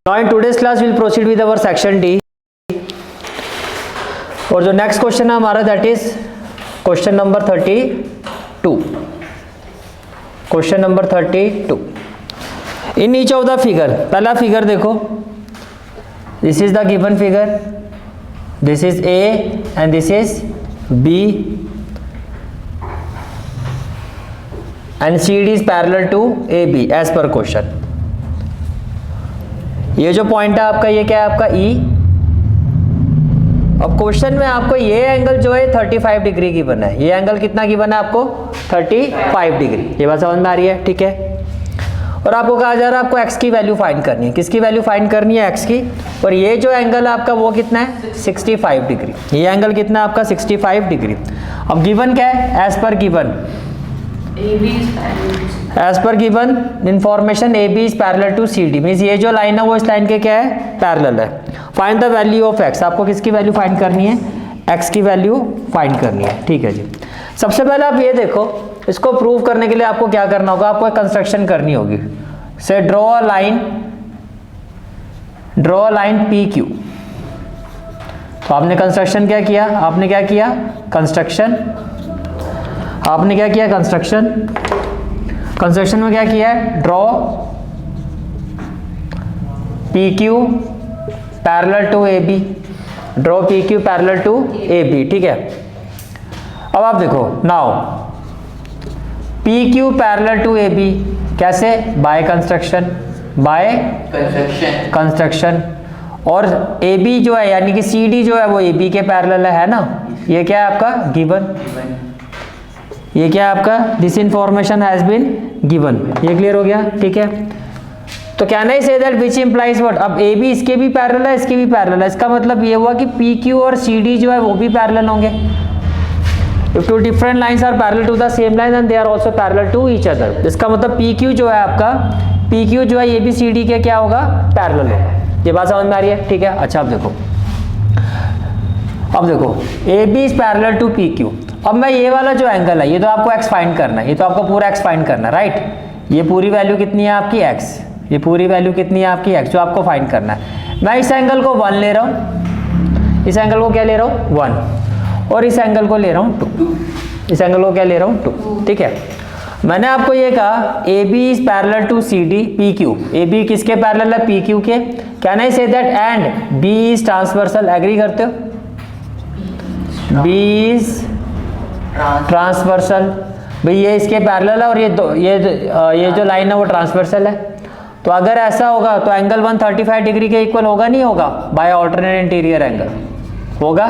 Now in today's class we'll proceed with our section D. और जो next question है हमारा that is question number 32. Question number 32. In each of the figure, पहला figure देखो, this is the given figure, this is A and this is B and C D is parallel to A B as per question. ये जो point है आपका, ये क्या है आपका ई. अब क्वेश्चन में आपको ये एंगल जो है 35 डिग्री की बना है. ये एंगल कितना की बना है आपको 35 डिग्री. ये बात समझ में आ रही है, ठीक है. और आपको कहा जा रहा है आपको x की वैल्यू फाइंड करनी है. किसकी वैल्यू फाइंड करनी है? x की. और ये जो एंगल है आपका वो कितना है 65 डिग्री. ये एंगल कितना है आपका 65 डिग्री. अब गिवन क्या है? As per given, as per given information A B is parallel to C D. Means ये जो लाइन है वो इस लाइन के क्या है? पैरेलल है. Find the value of x. आपको किसकी वैल्यू फाइंड करनी है? x की वैल्यू फाइंड करनी है, ठीक है जी. सबसे पहले आप ये देखो, इसको प्रूव करने के लिए आपको क्या करना होगा? आपको एक कंस्ट्रक्शन करनी होगी. से draw a line P Q. तो आपने कंस्ट्रक्शन क्या किया? आपने क्या किया? कंस्ट्रक्शन. आपने क्या किया? कंस्ट्रक्शन. कंस्ट्रक्शन में क्या किया है? Draw P Q parallel to A B. Draw P Q parallel to A B, ठीक है. अब आप देखो, now P Q parallel to A B कैसे? By construction. By construction. और ए बी जो है यानी कि सी डी जो है वो ए बी के पैरेलल है ना. ये क्या है आपका? गिवन. ये क्या है आपका? This information has been given. ये क्लियर हो गया, ठीक है. तो can I say that which implies what? अब ए बी इसके भी पैरेलल है, इसके भी पैरेलल है. इसका मतलब ये हुआ कि पी क्यू और सी डी जो है वो भी पैरेलल होंगे. If two different lines are parallel to the same line and they are also parallel to each other. इसका मतलब पी क्यू जो है आपका, पी क्यू जो है ए बी सी डी के क्या होगा? पैरेलल होगा. ये बात समझ में आ रही है, ठीक है. अच्छा अब देखो, अब देखो A B is parallel to P Q. अब मैं ये वाला जो एंगल है ये तो आपको x फाइंड करना है. ये तो आपको पूरा x फाइंड करना है, राइट. ये पूरी वैल्यू कितनी है आपकी? x. ये पूरी वैल्यू कितनी है आपकी? x, जो आपको फाइंड करना है. मैं इस एंगल को 1 ले रहा हूँ, इस एंगल को क्या ले रहा हूँ? 1. और इस एंगल को ले रहा हूँ 2. इस एंगल को क्या ले रहा हूँ? 2, ठीक है. मैंने आपको ये कहा A B is parallel to C D P Q. A B किसके पैरेलल है? पी क्यू के. Can I say that and B is transversal? Agree करते हो? B is transversal. भाई ये इसके पैरेलल है और ये जो लाइन है वो ट्रांसवर्सल है. तो अगर ऐसा होगा तो एंगल 135 डिग्री के इक्वल होगा नहीं होगा? बाय ऑल्टरनेट इंटीरियर एंगल होगा,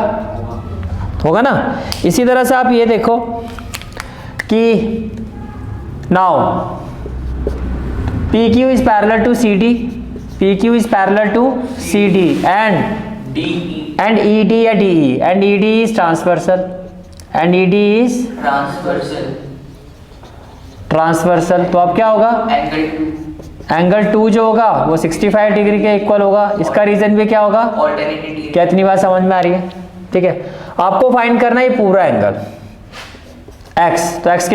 होगा ना. इसी तरह से आप ये देखो कि now P Q is parallel to C D. P Q is parallel to C D and E D या D E. And E D is transversal. And E D is transversal. तो अब क्या होगा? एंगल 2 जो होगा वो 65 degree के equal होगा. इसका रीजन भी क्या होगा? क्या इतनी बात समझ में आ रही है, ठीक है. आपको फाइंड करना है पूरा एंगल x. तो x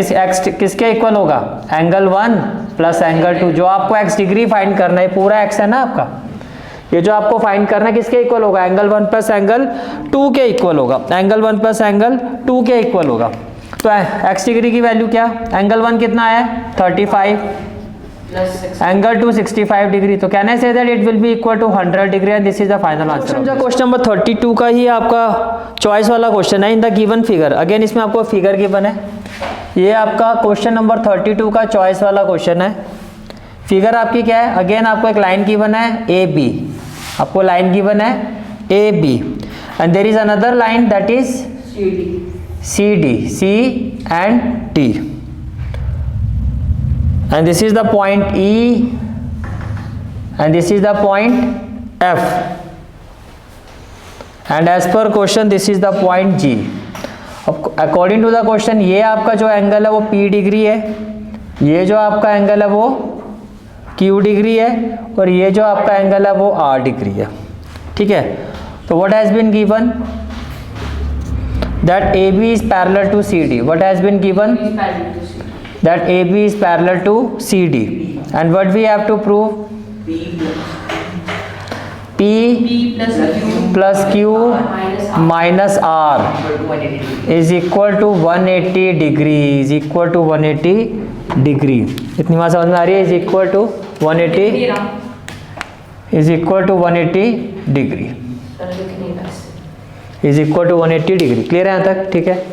किसके इक्वल होगा? Angle 1 plus angle 2. जो आपको x डिग्री फाइंड करना है, पूरा x है ना आपका. ये जो आपको फाइंड करना है किसके इक्वल होगा? एंगल 1 प्लस एंगल 2 के इक्वल होगा. एंगल 1 प्लस एंगल 2 के इक्वल होगा. तो x डिग्री की वैल्यू क्या? एंगल 1 कितना है? 35. Angle 2 65 degree. तो can I say that it will be equal to 100 degree and this is the final answer. Question number 32 का ही आपका चॉइस वाला क्वेश्चन है. In the given figure, again इसमें आपको फिगर गिवन है. ये आपका क्वेश्चन नंबर 32 का चॉइस वाला क्वेश्चन है. फिगर आपकी क्या है? अगेन आपको एक लाइन गिवन है ए बी. आपको लाइन गिवन है A B and there is another line that is C D, C and D. And this is the point E and this is the point F and as per question this is the point G. According to the question ये आपका जो angle है वो P degree है, ये जो आपका angle है वो Q डिग्री है और ये जो आपका एंगल है वो R डिग्री है, ठीक है. तो what has been given? That AB is parallel to CD. What has been given? That AB is parallel to CD. And what we have to prove? P plus Q minus R is equal to 180 degree, is equal to 180 degree. इतनी बात समझ में आ रही है? Is equal to 180, is equal to 180 degree, is equal to 180 degree. Clear है यहाँ तक? ठीक है,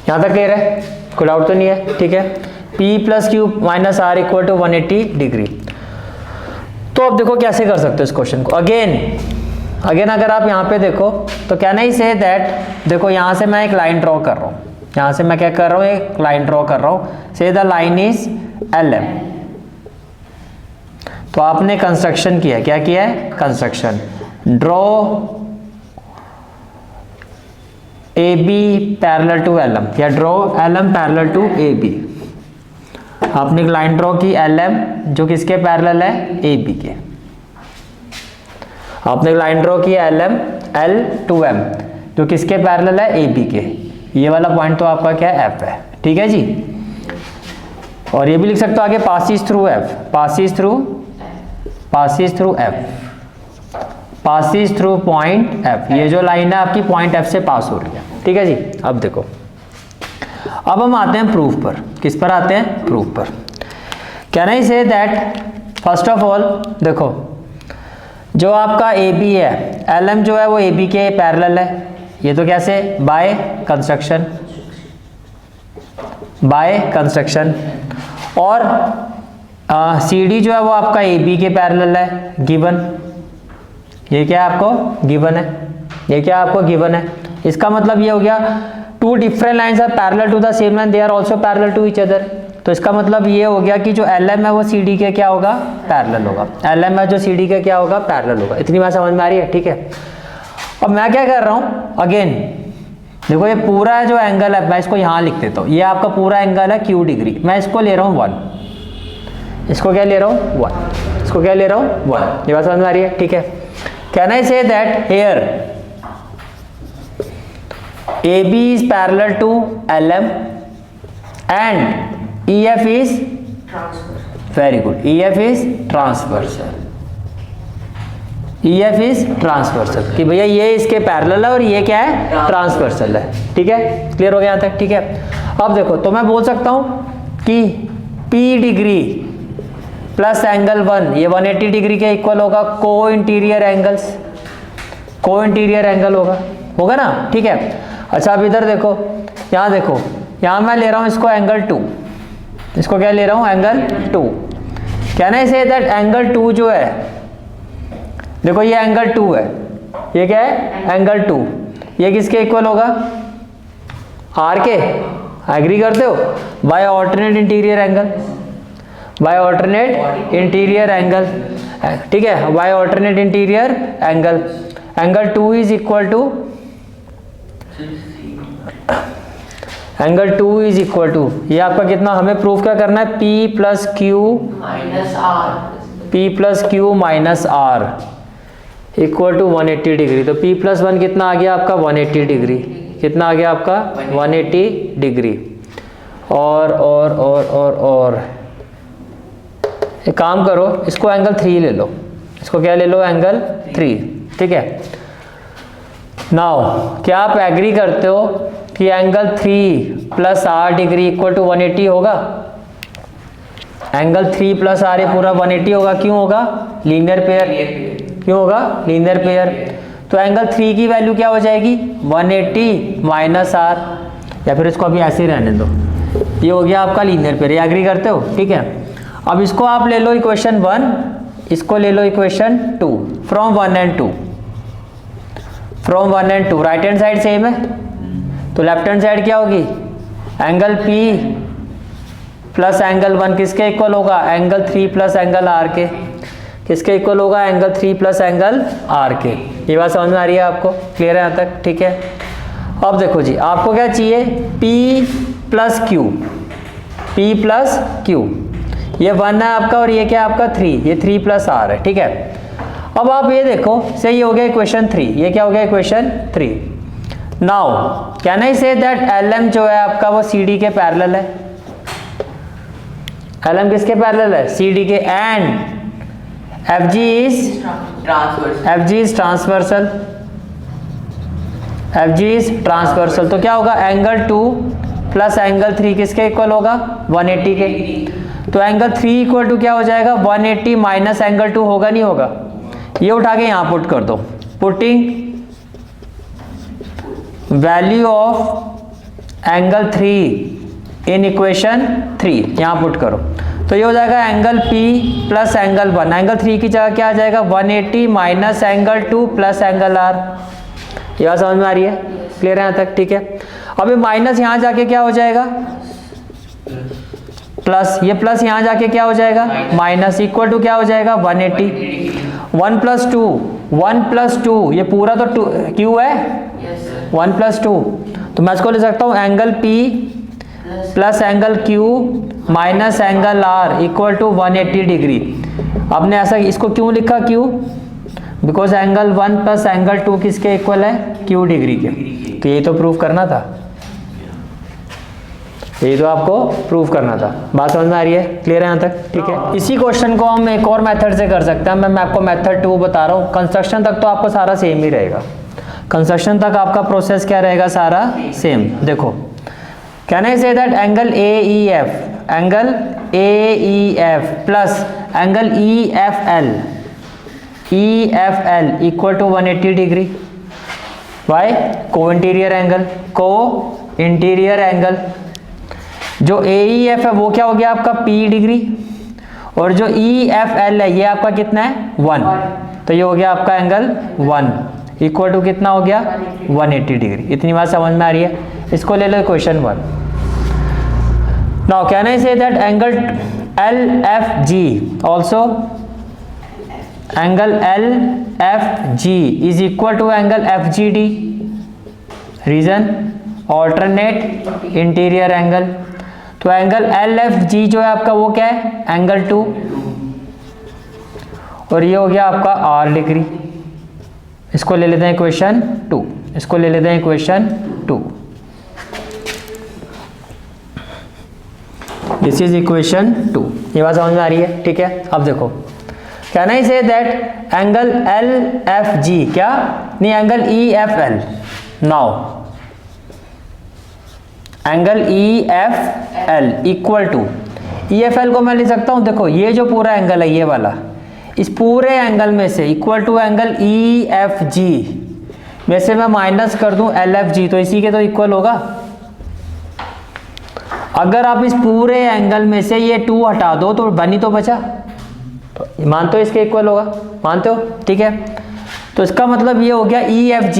यहाँ तक क्लियर है? कोई डाउट तो नहीं है? ठीक है, P plus Q minus R equal to 180 degree. तो अब देखो कैसे कर सकते हो इस क्वेश्चन को। अगेन अगर आप यहाँ पे देखो तो क्या नहीं से दैट, देखो यहाँ से मैं एक लाइन ड्रॉ कर रहा हूँ, यहाँ से मैं क्या कर रहा हूँ, एक लाइन ड्रॉ कर रहा हूँ। से द लाइन इज LM। तो आपने कंस्ट्रक्शन किया, क्या किया है? Construction. Draw AB parallel to LM, या draw LM parallel to AB। आपने एक लाइन ड्रॉ की LM जो किसके पैरेलल है? AB के। आपने एक लाइन ड्रॉ की LM L टू M जो किसके पैरेलल है? AB के। ये वाला पॉइंट तो आपका क्या है? F है। ठीक है जी। और ये भी लिख सकते हो आगे, passes through F, passes through F, passes through point F। ये जो लाइन है आपकी पॉइंट F से पास हो रही है। ठीक है जी। अब देखो, अब हम आते हैं प्रूफ पर। किस पर आते हैं? प्रूफ पर। Can I say that, first of all देखो, जो आपका AB है, LM जो है वो AB के पैरेलल है। ये तो कैसे? By construction, by construction. और CD जो है वो आपका AB के पैरेलल है, गिवन। ये क्या है आपको? गिवन है। ये क्या आपको? गिवन है। इसका मतलब ये हो गया, two different lines are parallel to the same line, they are also parallel to each other. तो इसका मतलब ये हो गया कि जो LM है वो CD के क्या होगा? पैरेलल होगा। LM है जो CD के क्या होगा? पैरेलल होगा। इतनी बात समझ में आ रही है? ठीक है। अब मैं क्या कर रहा हूँ, अगेन देखो ये पूरा जो एंगल है मैं इसको यहाँ लिख देता हूँ। ये आपका पूरा एंगल है Q डिग्री, मैं इसको ले रहा हूँ 1। इसको क्या ले रहा हूँ? 1। इसको क्या ले रहा हूँ? 1। ये बात समझ में आ रही है? ठीक है। Can I say that here AB is parallel to LM and EF is transversal. Very good. EF is transversal. EF is transversal कि भैया ये इसके पैरेलल है और ये क्या है? ट्रांसवर्सल है। ठीक है, क्लियर हो गया यहाँ तक? ठीक है। अब देखो, तो मैं बोल सकता हूँ कि P डिग्री प्लस एंगल 1 ये 180 डिग्री के इक्वल होगा। को इंटीरियर एंगल्स, को इंटीरियर एंगल होगा ना? ठीक है। अच्छा, अब इधर देखो, यहाँ देखो, यहाँ मैं ले रहा हूँ इसको एंगल 2। इसको क्या ले रहा हूँ? Angle 2। Can I say that angle 2 जो है, देखो ये एंगल 2 है, ये क्या है? एंगल 2। ये किसके इक्वल होगा? R के। एग्री करते हो? By alternate interior angle, by alternate interior angle. ठीक है, by alternate interior angle. Angle 2 is equal to, angle 2 is equal to, ये आपका कितना, हमें प्रूफ क्या करना है? P plus Q minus R, P plus Q minus R equal to 180 degree. तो P प्लस 1 कितना आ गया आपका? 180 डिग्री। कितना आ गया आपका? 180 डिग्री। और एक काम करो, इसको एंगल 3 ले लो। इसको क्या ले लो? एंगल 3। ठीक है। नाउ क्या आप एग्री करते हो कि angle 3 plus R degree equal to 180 होगा? एंगल 3 प्लस R ये पूरा 180 होगा। क्यों होगा? Linear pair. क्यों होगा? Linear pair. तो एंगल 3 की वैल्यू क्या हो जाएगी? 180 माइनस R, या फिर इसको अभी ऐसे ही रहने दो। ये हो गया आपका लीनियर पेयर। ये एग्री करते हो? ठीक है। अब इसको आप ले लो इक्वेशन 1, इसको ले लो equation 2, from 1 and 2, from 1 and 2। Right hand side same है, तो लेफ्ट हैंड साइड क्या होगी? एंगल P प्लस एंगल 1 किसके इक्वल होगा? एंगल 3 प्लस एंगल R के। किसके इक्वल होगा? एंगल 3 प्लस एंगल R के। ये बात समझ में आ रही है आपको? क्लियर है यहाँ तक? ठीक है। अब देखो जी, आपको क्या चाहिए? P plus Q, P plus Q। ये 1 है आपका और ये क्या है आपका? 3। ये 3 प्लस R है। ठीक है। अब आप ये देखो, सही हो गया इक्वेशन 3। ये क्या हो गया? Equation 3। Now can I say that LM जो है आपका वो CD के पैरेलल है। LM किसके पैरेलल है? CD के। And F G is transversal, F G is transversal. तो क्या होगा, एंगल 2 प्लस एंगल 3 किसके इक्वल होगा, 180 के। तो एंगल 3 इक्वल टू क्या हो जाएगा, 180 माइनस एंगल 2 होगा नहीं होगा, ये उठा के यहाँ पुट कर दो। Putting value of angle 3 in equation 3 यहाँ पुट करो, तो ये हो जाएगा angle P plus angle 1। Angle 3 की जगह क्या आ जाएगा, 180 minus angle 2 plus angle R। ये बात समझ में आ रही है, क्लियर है यहाँ तक, ठीक है। अभी माइनस यहाँ जाके क्या हो जाएगा, प्लस, ये प्लस यहाँ जाके क्या हो जाएगा, माइनस, इक्वल टू क्या हो जाएगा 180। 1 प्लस 2, 1 प्लस 2, ये पूरा तो क्यू है, 1 प्लस 2, तो मैं इसको ले सकता हूँ angle P plus angle Q minus angle R equal to 180 degree. आपने ऐसा इसको क्यों लिखा Q, because angle 1 plus angle 2 किसके इक्वल है, Q डिग्री के। तो ये तो प्रूव करना था, ये तो आपको प्रूव करना था। बात समझ में आ रही है, क्लियर है यहाँ तक, ठीक है। इसी क्वेश्चन को हम एक और मेथड से कर सकते हैं। मैं आपको मेथड 2 बता रहा हूँ। कंस्ट्रक्शन तक तो आपको सारा सेम ही रहेगा, कंस्ट्रक्शन तक आपका प्रोसेस क्या रहेगा, सारा सेम। देखो, can I say that angle AEF, angle AEF plus angle EFL equal to 180 degree. Why, co interior angle. जो AEF है वो क्या हो गया आपका P डिग्री, और जो EFL है ये आपका कितना है, 1। तो ये हो गया आपका एंगल 1 इक्वल टू कितना हो गया, 180 डिग्री। इतनी बात समझ में आ रही है, इसको ले लो question 1। Now can I say that angle LFG also, angle LFG is equal to angle FGD। Reason, alternate interior angle. तो एंगल LFG जो है आपका वो क्या है, एंगल 2, और ये हो गया आपका R डिग्री। इसको ले लेते हैं इक्वेशन 2, इसको ले लेते हैं इक्वेशन 2। This is equation 2। ये बात समझ में आ रही है, ठीक है। अब देखो, can I say that angle LFG, क्या नहीं, angle EFL। Now angle EFL equal to, EFL को मैं लिख सकता हूं, देखो ये जो पूरा एंगल है ये वाला, इस पूरे एंगल में से इक्वल टू एंगल EFG में से मैं माइनस कर दूं LFG, तो इसी के तो इक्वल होगा। अगर आप इस पूरे एंगल में से ये 2 हटा दो तो बनी तो बचा, तो मानते हो इसके इक्वल होगा, मानते हो, ठीक है। तो इसका मतलब ये हो गया EFG,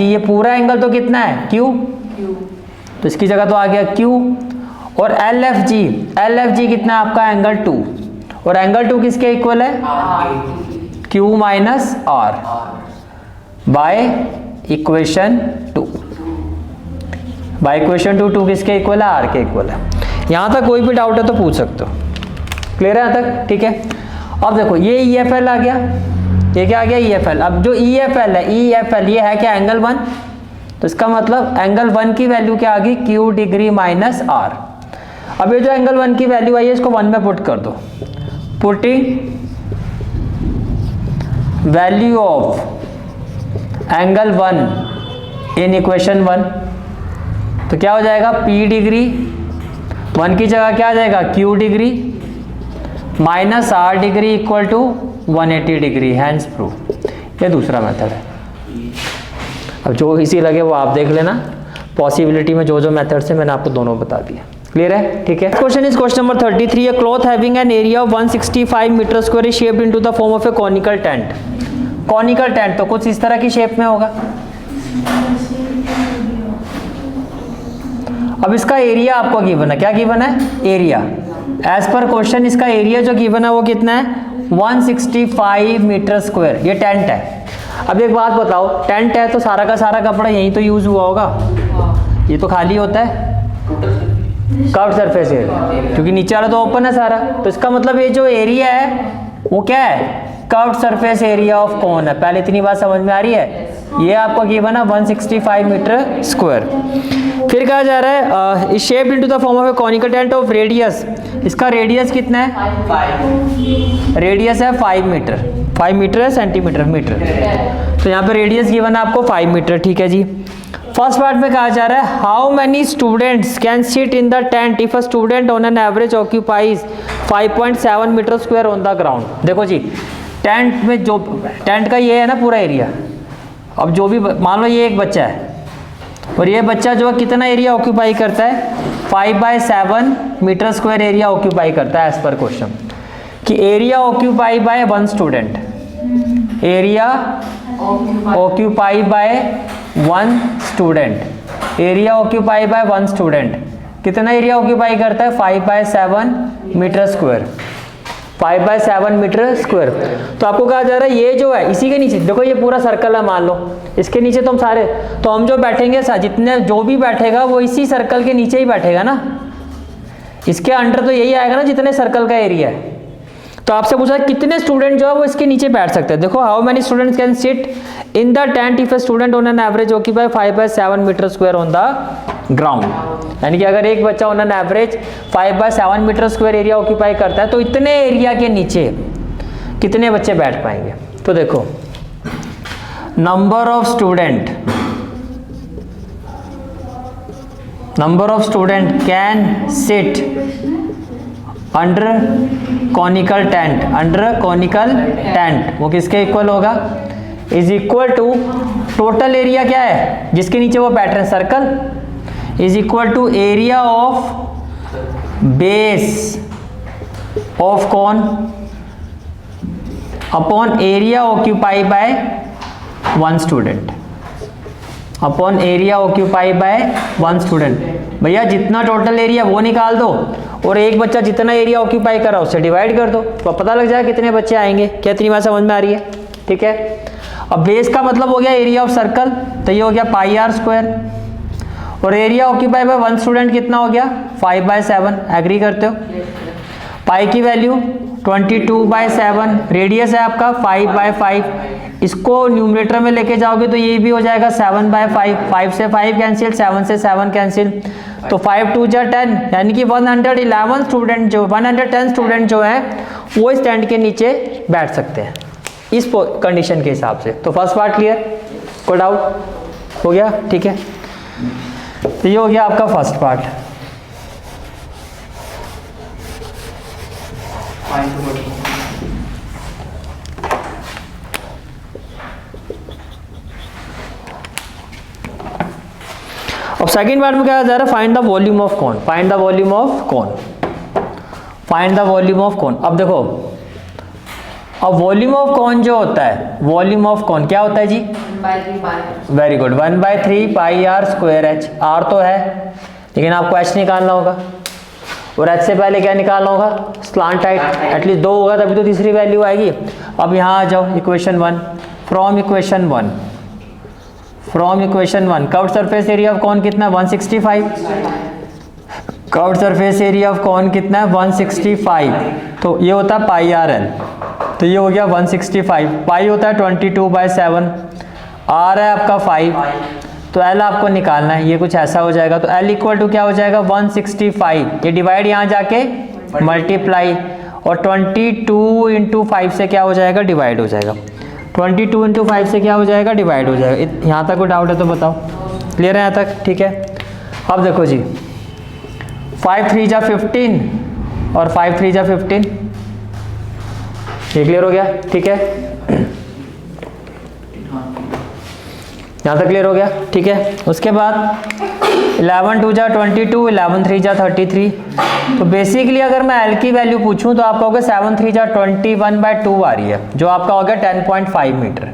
ये पूरा एंगल तो कितना है, Q, तो इसकी जगह तो आ गया Q। और LFG कितना है आपका, एंगल 2, और एंगल 2 किसके इक्वल है, Q minus R by equation 2। By equation 2 किसके इक्वल है, R के इक्वल है। यहां तक कोई भी डाउट है तो पूछ सकते हो, क्लियर है यहाँ तक, ठीक है। अब देखो ये EFL आ गया, ये क्या आ गया, EFL। अब जो EFL है, EFL ये है क्या, एंगल 1, तो इसका मतलब एंगल 1 की वैल्यू क्या आ गई, Q डिग्री माइनस R। अब ये जो एंगल 1 की वैल्यू आई है इसको 1 में पुट कर दो। Putting value of angle 1 in equation 1, तो क्या हो जाएगा, P डिग्री, 1 की जगह क्या आ जाएगा, Q degree minus R degree equal to 180 degree, hence proof. ये दूसरा मेथड है। अब जो इसी लगे वो आप देख लेना, पॉसिबिलिटी में जो मेथड से मैंने आपको दोनों बता दिया, क्लियर है, ठीक है। Question is question number 33। A cloth having an area of 165 metre square is shaped into the form of a conical tent। Conical tent तो कुछ इस तरह की शेप में होगा। अब इसका एरिया आपको गिवन है, क्या गिवन है, एरिया। एज पर क्वेश्चन इसका एरिया जो गिवन है वो कितना है, 165 मीटर स्क्वायर। ये टेंट है। अब एक बात बताओ, टेंट है तो सारा का सारा कपड़ा यहीं तो यूज हुआ होगा, ये तो खाली होता है, कर्व्ड सरफेस एरिया, क्योंकि नीचे वाला तो ओपन है सारा। तो इसका मतलब ये जो एरिया है वो क्या है, curved surface area of cone है। पहले इतनी बात समझ में आ रही है। ये आपको गिवन है 165 मीटर स्क्वायर। फिर कहा जा रहा है is shaped into the form of A conical tent of radius. इसका रेडियस कितना है? 5। रेडियस है 5 मीटर। 5 मीटर है सेंटीमीटर मीटर, तो यहाँ पे रेडियस गिवन है आपको 5 मीटर। ठीक है जी। फर्स्ट पार्ट में कहा जा रहा है how many students can sit in the tent if a student on an average occupies 5.7 metre square on the ground. देखो जी, टेंट में जो टेंट का ये है ना पूरा एरिया, अब जो भी मान लो ये एक बच्चा है और ये बच्चा जो है कितना एरिया ऑक्यूपाई करता है? 5/7 मीटर स्क्वायर एरिया ऑक्यूपाई करता है एज पर क्वेश्चन, कि area occupy by one student, area occupy by one student, area occupy by one student कितना एरिया ऑक्यूपाई करता है? 5/7 मीटर स्क्वायर। 5/7 metre square. तो आपको कहा जा रहा है ये जो है इसी के नीचे देखो, ये पूरा सर्कल है मान लो, इसके नीचे तो हम सारे, तो हम जो बैठेंगे जितने जो भी बैठेगा वो इसी सर्कल के नीचे ही बैठेगा ना, इसके अंडर तो यही आएगा ना जितने सर्कल का एरिया है। तो आपसे पूछा कितने स्टूडेंट जो है वो इसके नीचे बैठ सकते हैं। देखो how many students can sit in the tent if a student on an average occupy 5/7 metre square on the ground. यानी कि अगर एक बच्चा on an average 5/7 metre square area occupy करता है तो इतने एरिया के नीचे कितने बच्चे बैठ पाएंगे। तो देखो number of student can sit under conical tent, वो किसके इक्वल होगा? Is equal to total area क्या है जिसके नीचे वो बैठ रहे हैं, circle, is equal to area of base of cone upon area occupy by one student, upon area occupy by one student. भैया जितना टोटल एरिया वो निकाल दो और एक बच्चा जितना एरिया ऑक्यूपाई कर रहा है उससे डिवाइड कर दो, तो पता लग जाएगा कितने बच्चे आएंगे। क्या इतनी बात समझ में आ रही है? ठीक है। अब बेस का मतलब हो गया एरिया ऑफ सर्कल, तो ये हो गया πr², और area occupy by one student कितना हो गया? 5/7। एग्री करते हो? पाई की वैल्यू 22/7, रेडियस है आपका 5/5, इसको न्यूमरेटर में लेके जाओगे तो ये भी हो जाएगा 7/5, 5 से 5 कैंसिल, 7 से 7 कैंसिल, तो 5 2 जा 10, यानी कि 110 स्टूडेंट जो है वो इस टेंट के नीचे बैठ सकते हैं इस कंडीशन के हिसाब से। तो फर्स्ट पार्ट क्लियर? कोई डाउट? हो गया? ठीक है, तो ये हो गया आपका फर्स्ट पार्ट। अब सेकंड पार्ट में क्या जा रहा है? Find the volume of cone. Find the volume of cone, find the volume of cone. अब देखो, अब वॉल्यूम ऑफ कोन जो होता है, वॉल्यूम ऑफ कोन क्या होता है जी? Very good, 1/3 πr²h। आर तो है लेकिन आपको एच निकालना होगा, और एच से पहले क्या निकालना होगा? स्लांट हाइट, एटलीस्ट 2 होगा तभी तो तीसरी वैल्यू आएगी। अब यहाँ आ जाओ equation 1, from equation 1 curved surface area of cone कितना है? 165। Curved surface area of cone कितना है? 165, तो ये होता है πrl, तो ये हो गया 165। पाई होता है 22/7, आर है आपका 5, तो एल आपको निकालना है, ये कुछ ऐसा हो जाएगा। तो एल इक्वल टू क्या हो जाएगा? 165, ये डिवाइड यहाँ जाके मल्टीप्लाई, और 22 × 5 से क्या हो जाएगा? डिवाइड हो जाएगा। 22 × 5 से क्या हो जाएगा? डिवाइड हो जाएगा। यहाँ तक कोई डाउट है तो बताओ? क्लियर है यहाँ तक? ठीक है। अब देखो जी, 5 3 जा 15 और 5 3 जा 15, ये क्लियर हो गया? ठीक है, यहाँ तक क्लियर हो गया? ठीक है। उसके बाद 11 2 जा 22, 11 3 जा 33। तो बेसिकली अगर मैं एल की वैल्यू पूछूं तो आप कहोगे 7 3 जा 21/2 आ रही है, जो आपका हो गया 10.5 मीटर।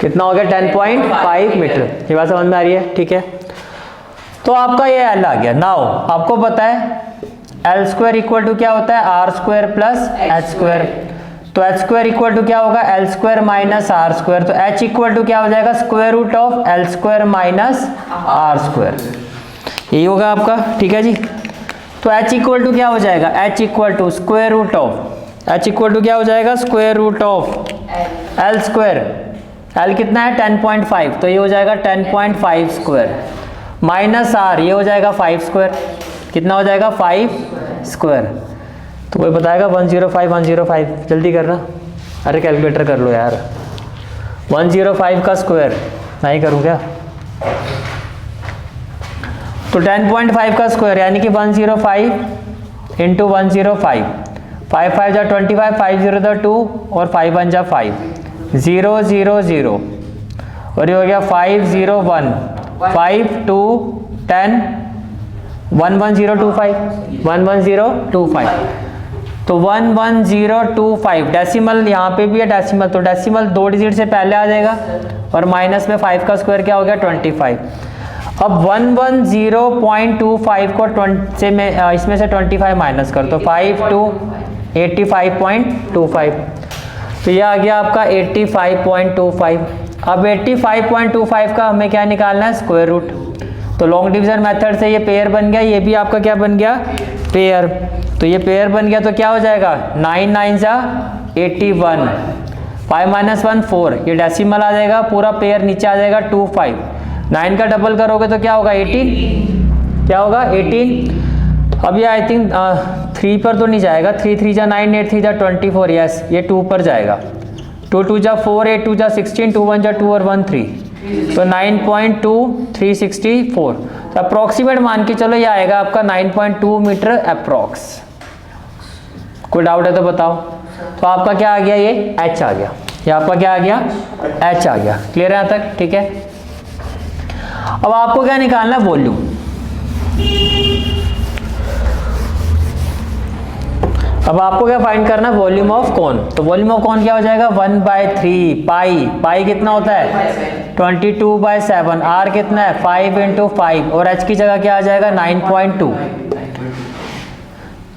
कितना हो गया? 10.5 मीटर। ये बात समझ में आ रही है? ठीक है, तो आपका ये एल आ गया। नाउ आपको पता है L² इक्वल टू क्या होता है? R² plus H²। तो H² इक्वल टू क्या होगा? L² minus R²। तो H इक्वल टू क्या हो जाएगा? Square root of L² minus R², यही होगा आपका। ठीक है जी। तो H इक्वल टू क्या हो जाएगा? H equal to square root of, H equal to क्या हो जाएगा? Square root of L²। L कितना है 10.5, तो ये हो जाएगा 10.5 स्क्वायर माइनस आर, ये हो जाएगा 5 स्क्वायर, कितना हो जाएगा 5 स्क्वायर। तो कोई बताएगा 105 जल्दी करना, अरे कैलकुलेटर कर लो यार। 105 का स्क्वायर नहीं करूँ क्या? तो 10.5 का स्क्वायर यानी कि 105 इंटू 105, 5 5 जा 25, 5 0 जा 2 और 5 1 जा 5, 0 0 0 और ये हो गया 5 0 1, 5 2 10 11025, 11025। तो 11025 डेसिमल यहाँ पे भी है डेसिमल, तो डेसिमल 2 डिजिट से पहले आ जाएगा और माइनस में 5 का स्क्वायर क्या हो गया 25। अब 110.25 को 20 से मैं इसमें से 25 माइनस कर, तो 5 to 85.25, तो ये आ गया आपका 85.25। अब 85.25 का हमें क्या निकालना है स्क्वायर रूट, तो लॉन्ग डिवीजन मेथड से ये पेयर बन गया, ये भी आपका क्या बन गया पेयर, तो ये पेयर बन गया तो क्या हो जाएगा 9 9 जा 81, 5 - 1 4, ये डेसिमल आ जाएगा, पूरा पेयर नीचे आ जाएगा 25, 9 का डबल करोगे तो क्या होगा 18, क्या होगा 18। अब ये आई थिंक 3 पर तो नहीं जाएगा, 3 3 जा 9, 8 3 जा 24, यस ये 2 पर जाएगा, 2 2 जा 4, 8 2 जा 16, 2 1 जा 2 और 1 3, तो 9.2364, तो अप्रोक्सीमेट मान के चलो ये आएगा आपका 9.2 मीटर अप्रोक्स। कोई डाउट है तो बताओ। तो आपका क्या आ गया ये एच आ गया, ये आपका क्या आ गया एच आ गया। क्लियर है यहाँ तक? ठीक है। अब आपको क्या निकालना है वॉल्यूम। अब आपको क्या फाइंड करना है वॉल्यूम ऑफ कौन, तो वॉल्यूम ऑफ कौन क्या हो जाएगा 1/3 पाई, पाई कितना होता है 22/7, आर कितना है 5 × 5 और एच की जगह क्या आ जाएगा 9.2,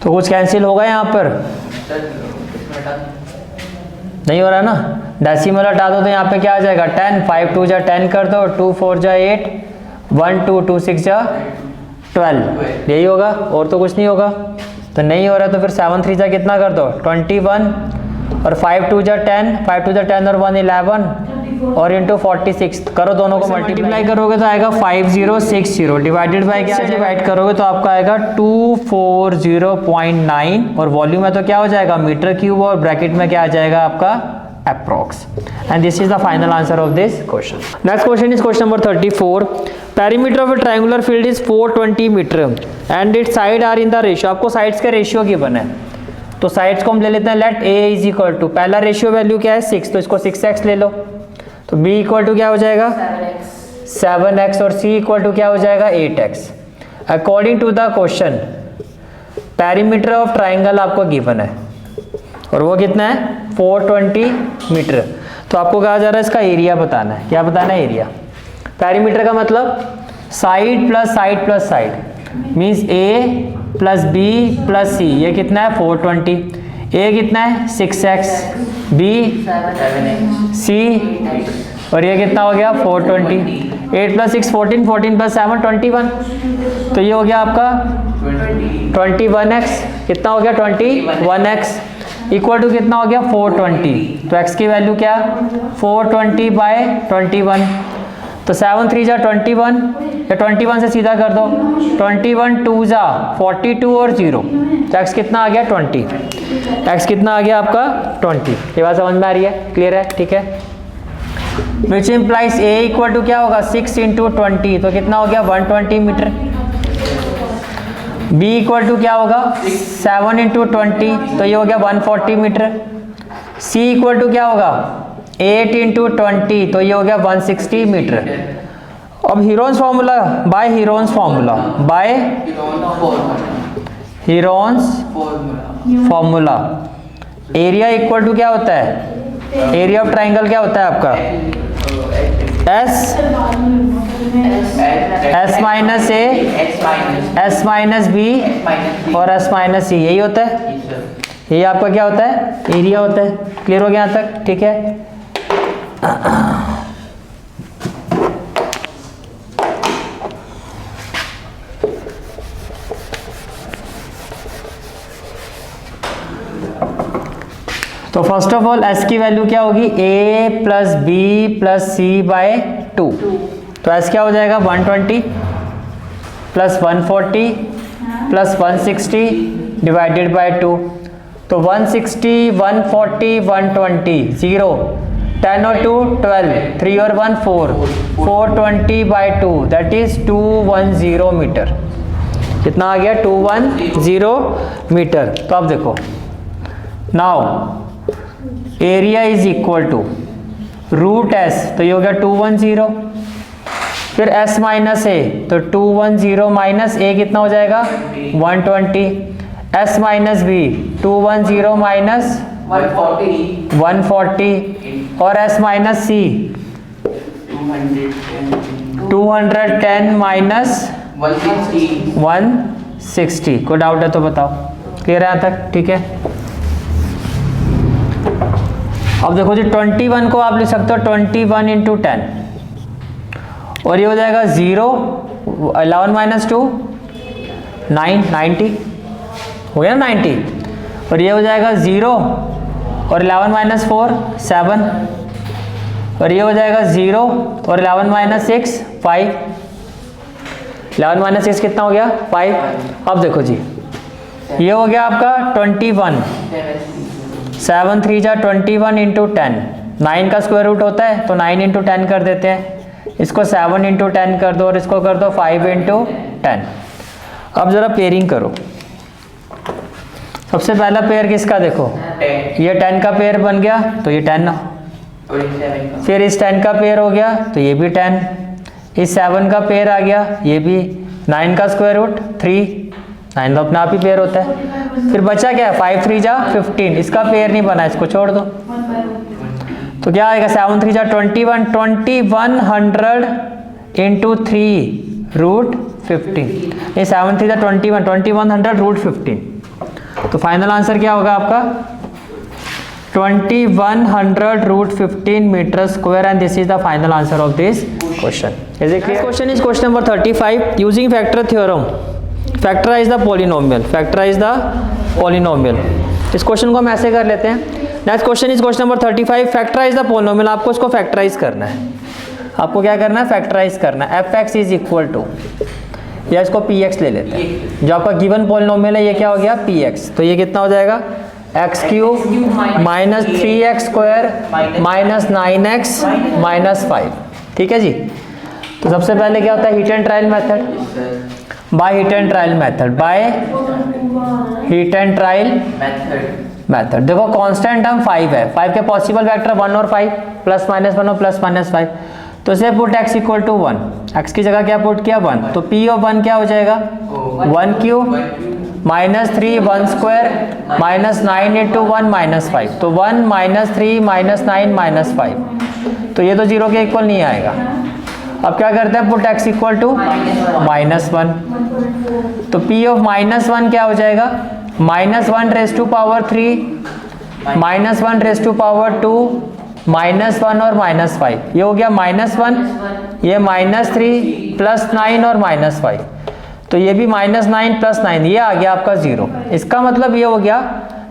तो कुछ कैंसिल होगा यहाँ पर नहीं हो रहा ना, डेसिमल हटा दो तो यहाँ पे क्या आ जाएगा 10, 5 2 जा 10 कर दो, 2 4 जा 8, 1 2 2 6 जा 12, यही होगा और तो कुछ नहीं होगा। तो नहीं हो रहा तो फिर 7 3 जा कितना कर दो 21 और 5 2 जा 10, 5 2 जा 10 और 1 11 और इंटू 46 करो, दोनों को मल्टीप्लाई करोगे तो आएगा 5060, डिवाइडेड बाय क्या डिवाइड करोगे तो आपका आएगा 240.9 और वॉल्यूम है तो क्या हो जाएगा मीटर क्यूब और ब्रैकेट में क्या आ जाएगा आपका approx. And this is the final answer of this question. Next question is question number 34। Perimeter of a triangular field is 420 metre and its side are in the ratio. आपको sides का ratio given है तो sides को हम ले लेते हैं। Let a is equal to, पहला रेशियो वैल्यू क्या है 6, तो इसको 6x ले लो, तो b इक्वल टू क्या हो जाएगा 7x और c इक्वल टू क्या हो जाएगा 8x। According to the question perimeter of triangle आपको गिवन है और वो कितना है 420 मीटर। तो आपको कहा जा रहा है इसका एरिया बताना है। क्या बताना है एरिया। पेरीमीटर का मतलब side plus side plus side means a plus b plus c, ये कितना है 420, a कितना है 6x, b 7x, c और ये कितना हो गया 420, 8 + 6 14, 14 + 7 21, तो ये हो गया आपका 21x, कितना हो गया 21x इक्वल टू कितना हो गया 420, तो x की वैल्यू क्या 420/21, तो 7 3 जा 21 या 21 से सीधा कर दो, 21 2 जा 42 और 0, तो x कितना आ गया 20, x कितना आ गया आपका 20। ये बात समझ में आ रही है, क्लियर है? ठीक है। Which implies a equal to क्या होगा 6 × 20, तो कितना हो गया 120 मीटर। b इक्वल टू क्या होगा 7 × 20, तो ये हो गया 140 मीटर। c इक्वल टू क्या होगा 8 × 20, तो ये हो गया 160 मीटर। अब Heron's formula, by Heron's formula, by Heron's formula area equal to क्या होता है, एरिया ऑफ ट्राइंगल क्या होता है आपका S minus a, S minus b और S माइनस c, यही होता है। ये आपका क्या होता है एरिया होता है। क्लियर हो गया यहाँ तक? ठीक है। तो तो फर्स्ट ऑफ ऑल एस की वैल्यू क्या होगी, a plus b plus c by 2। तो एस क्या हो जाएगा 120 प्लस 140 प्लस 160 डिवाइडेड बाय 2। तो 160 140 120 0 10 और 2 12 3 और 1 4 420 बाय 2 दैट इज 210 मीटर। कितना आ गया 210 मीटर। तो अब देखो now area is equal to root s, तो ये हो गया 210, फिर s माइनस ए, तो 210 माइनस ए कितना हो जाएगा 120, s माइनस बी 210 माइनस 140 और s माइनस सी 210 माइनस 160। कोई डाउट है तो बताओ, क्लियर है यहाँ तक, ठीक है। अब देखो जी 21 को आप लिख सकते हो 21 इंटू 10 और ये हो जाएगा 0 11 माइनस 2 9 90 हो गया 90 और ये हो जाएगा 0 और 11 माइनस 4 7 और ये हो जाएगा 0 और 11 माइनस 6 5 11 माइनस 6 कितना हो गया 5। अब देखो जी ये हो गया आपका 21 7 3 जा 21 इंटू 10 9 का स्क्वायर रूट होता है तो 9 इंटू 10 कर देते हैं, इसको 7 इंटू 10 कर दो और इसको कर दो 5 इंटू 10। अब जरा पेयरिंग करो। सबसे पहला पेयर किसका देखो, ये 10 का पेयर बन गया तो ये 10, फिर इस 10 का पेयर हो गया तो ये भी 10, इस 7 का पेयर आ गया, ये भी 9 का स्क्वायर रूट 3 9 तो अपना आप ही पेयर होता है। फिर बचा क्या 5 3 जा 15, इसका पेयर नहीं बना, इसको छोड़ दो। तो क्या आएगा 7 3 जा 21 2100 इंटू 3 रूट 15, ये 7 3 जा 21 2100 रूट 15। तो फाइनल आंसर क्या होगा आपका 2100 root 15 metre square and this is the final answer of this question. Is it clear? Question is question number 35 using factor theorem factorise the polynomial, factorise the polynomial. इस question को हम ऐसे कर लेते हैं। Next question is question number 35 factorise the polynomial. आपको इसको factorise करना है, आपको क्या करना है फैक्टराइज करना है। F x is equal to, या इसको पी एक्स ले लेते हैं, जो आपका गिवन पॉलिनोमियल है ये क्या हो गया पी एक्स। तो ये कितना हो जाएगा x cube minus 3x square minus 9x minus 5, ठीक है जी। तो सबसे पहले क्या होता है heat and trial method, by heat and trial method, by heat and trial method. देखो कांस्टेंट टर्म 5 है, 5 के पॉसिबल वेक्टर 1 और 5 प्लस माइनस 1 और प्लस माइनस 5। तो से put x equal to 1, x की जगह क्या पुट किया 1, तो p ऑफ 1 क्या हो जाएगा 1 cube minus 3 1 square minus 9 into 1 minus 5। तो 1 माइनस 3 माइनस 9 माइनस 5, तो ये तो 0 के इक्वल नहीं आएगा। अब क्या करते हैं put x equal to minus 1, तो p ऑफ माइनस 1 क्या हो जाएगा minus 1 raise to power 3 minus 1 raise to power 2 minus 1 और माइनस 5, ये हो गया माइनस 1, ये माइनस 3 प्लस 9 और माइनस 5, तो ये भी माइनस 9 प्लस 9, ये आ गया आपका 0। इसका मतलब ये हो गया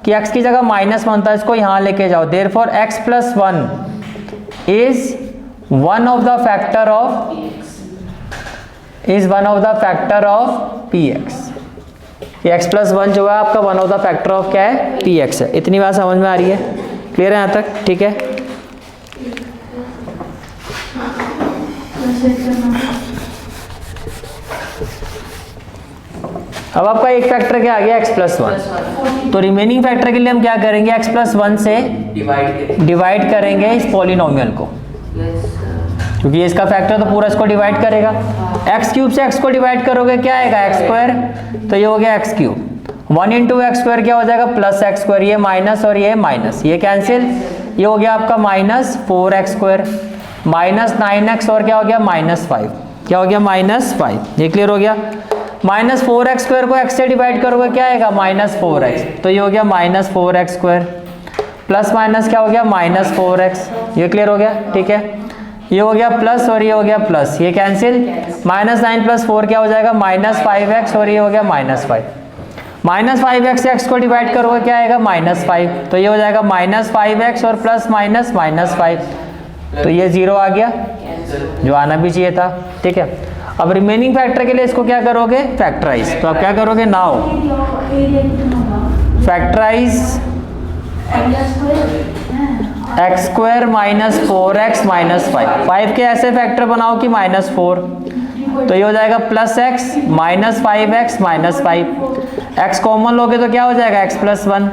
कि x की जगह माइनस 1 था, इसको यहाँ लेके जाओ, therefore x plus 1 is one of the factor of px। x plus 1 जो है आपका one of the factor of क्या है px है। इतनी बात समझ में आ रही है, क्लियर है यहाँ तक, ठीक है। अब आपका एक फैक्टर क्या आ गया x प्लस 1, तो रिमेनिंग फैक्टर के लिए हम क्या करेंगे x प्लस 1 से डिवाइड करेंगे इस पॉलिनोमियल को, क्योंकि इसका फैक्टर तो पूरा इसको डिवाइड करेगा। x क्यूब से x को डिवाइड करोगे क्या आएगा x स्क्वायर, तो ये हो गया x cube, 1 into x square क्या हो जाएगा प्लस एक्स स्क्वायर, ये माइनस और ये माइनस, ये कैंसिल, ये हो गया आपका minus 4x square minus 9x और क्या हो गया माइनस 5, क्या हो गया माइनस 5, ये क्लियर हो गया। माइनस 4x स्क्वायर को x से डिवाइड करोगे क्या आएगा माइनस 4x, तो ये हो गया minus 4x square plus minus क्या हो गया माइनस 4x, ये क्लियर हो गया, ठीक है। ये हो गया प्लस और ये हो गया प्लस, ये कैंसिल, माइनस 9 प्लस 4 क्या हो जाएगा माइनस 5x और ये हो गया माइनस 5, -5x से x को डिवाइड करोगे क्या आएगा -5, तो ये हो जाएगा -5x और प्लस माइनस -5, तो ये 0 आ गया जो आना भी चाहिए था। ठीक है, अब रिमेनिंग फैक्टर के लिए इसको क्या करोगे, फैक्टराइज। तो आप क्या करोगे, now factorise x² minus 4x minus 5 के ऐसे फैक्टर बनाओ कि -4, तो ये हो जाएगा +x minus 5x minus 5। x common लोगे तो क्या हो जाएगा x + 1,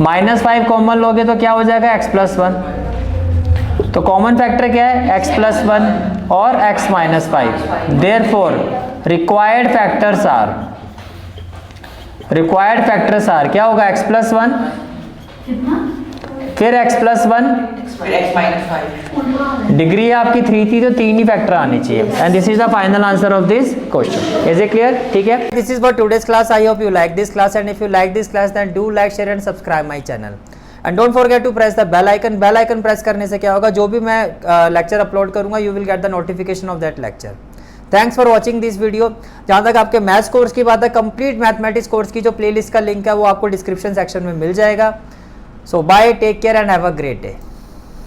-5 कॉमन लोगे तो क्या हो जाएगा x + 1। तो कॉमन फैक्टर क्या है, x + 1 और x - 5। Therefore required factors are क्या होगा, x + 1 फिर x + 1 फिर x - 5। डिग्री आपकी 3 थी तो 3 ही फैक्टर आने चाहिए। And this is the final answer of this question. Is it clear? ठीक है, this is for today's class. I hope you like this class, and if you like this class then do like, share and subscribe my channel and don't forget to press the bell icon। Bell icon press करने से क्या होगा, जो भी मैं lecture upload करूंगा you will get the notification of that lecture। Thanks for watching this video. जहाँ तक आपके मैथ्स कोर्स की बात है, कंप्लीट मैथमेटिक्स कोर्स की जो प्लेलिस्ट का लिंक है वो आपको डिस्क्रिप्शन सेक्शन में मिल जाएगा। So bye, take care and have a great day.